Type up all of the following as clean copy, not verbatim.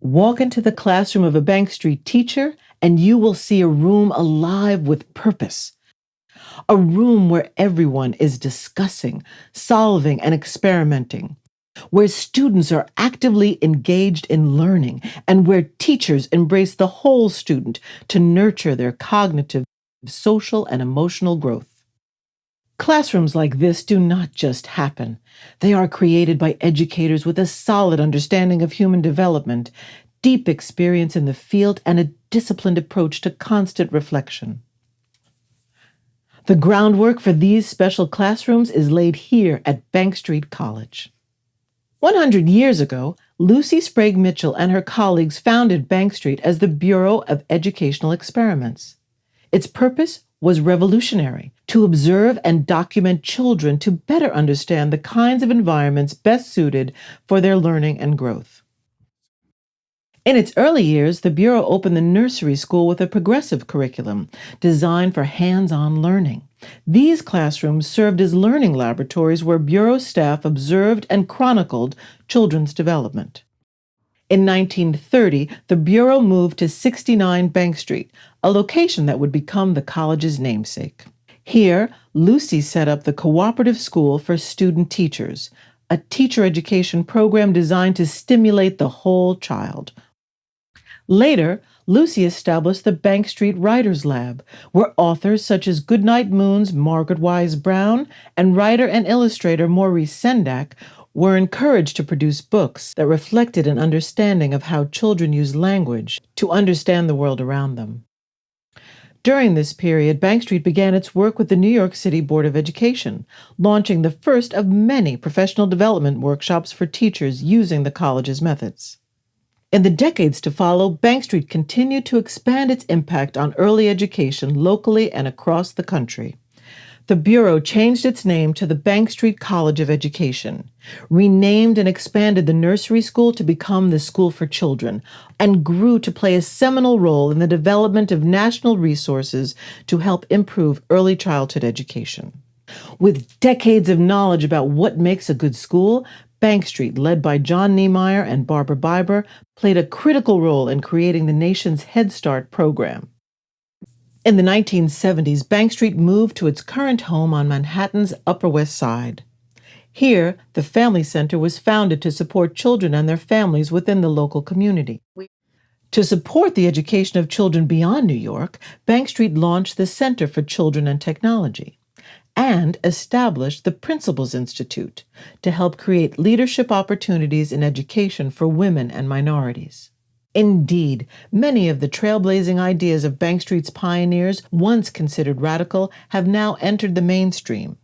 Walk into the classroom of a Bank Street teacher, and you will see a room alive with purpose. A room where everyone is discussing, solving, and experimenting, where students are actively engaged in learning, and where teachers embrace the whole student to nurture their cognitive, social, and emotional growth. Classrooms like this do not just happen. They are created by educators with a solid understanding of human development, deep experience in the field, and a disciplined approach to constant reflection. The groundwork for these special classrooms is laid here at Bank Street College. 100 years ago, Lucy Sprague Mitchell and her colleagues founded Bank Street as the Bureau of Educational Experiments. Its purpose was revolutionary: to observe and document children to better understand the kinds of environments best suited for their learning and growth. In its early years, the Bureau opened the nursery school with a progressive curriculum designed for hands-on learning. These classrooms served as learning laboratories where Bureau staff observed and chronicled children's development. In 1930, the Bureau moved to 69 Bank Street, a location that would become the college's namesake. Here, Lucy set up the Cooperative School for Student Teachers, a teacher education program designed to stimulate the whole child. Later, Lucy established the Bank Street Writers Lab, where authors such as Goodnight Moon's Margaret Wise Brown and writer and illustrator Maurice Sendak were encouraged to produce books that reflected an understanding of how children use language to understand the world around them. During this period, Bank Street began its work with the New York City Board of Education, launching the first of many professional development workshops for teachers using the college's methods. In the decades to follow, Bank Street continued to expand its impact on early education locally and across the country. The Bureau changed its name to the Bank Street College of Education, renamed and expanded the nursery school to become the School for Children, and grew to play a seminal role in the development of national resources to help improve early childhood education. With decades of knowledge about what makes a good school, Bank Street, led by John Niemeyer and Barbara Biber, played a critical role in creating the nation's Head Start program. In the 1970s, Bank Street moved to its current home on Manhattan's Upper West Side. Here, the Family Center was founded to support children and their families within the local community. To support the education of children beyond New York, Bank Street launched the Center for Children and Technology and established the Principals Institute to help create leadership opportunities in education for women and minorities. Indeed, many of the trailblazing ideas of Bank Street's pioneers, once considered radical, have now entered the mainstream.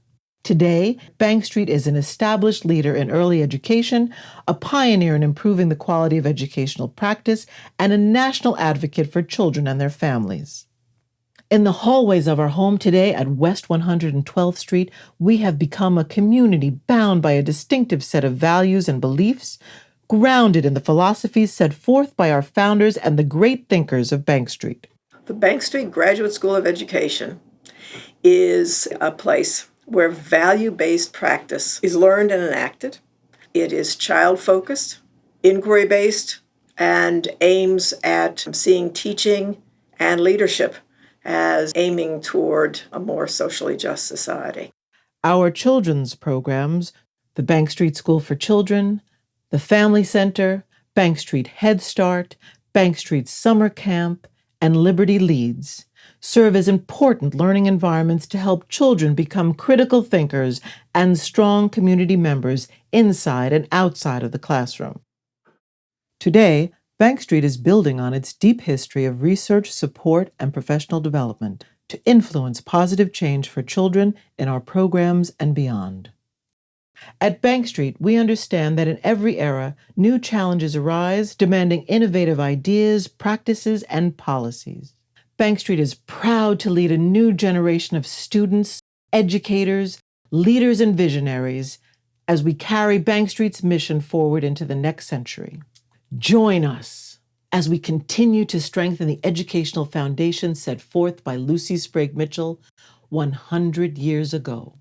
Today, Bank Street is an established leader in early education, a pioneer in improving the quality of educational practice, and a national advocate for children and their families. In the hallways of our home today at West 112th Street, we have become a community bound by a distinctive set of values and beliefs, grounded in the philosophies set forth by our founders and the great thinkers of Bank Street. The Bank Street Graduate School of Education is a place where value-based practice is learned and enacted. It is child-focused, inquiry-based, and aims at seeing teaching and leadership as aiming toward a more socially just society. Our children's programs, the Bank Street School for Children, the Family Center, Bank Street Head Start, Bank Street Summer Camp, and Liberty Leads, serve as important learning environments to help children become critical thinkers and strong community members inside and outside of the classroom. Today, Bank Street is building on its deep history of research, support, and professional development to influence positive change for children in our programs and beyond. At Bank Street, we understand that in every era, new challenges arise, demanding innovative ideas, practices, and policies. Bank Street is proud to lead a new generation of students, educators, leaders, and visionaries as we carry Bank Street's mission forward into the next century. Join us as we continue to strengthen the educational foundation set forth by Lucy Sprague Mitchell 100 years ago.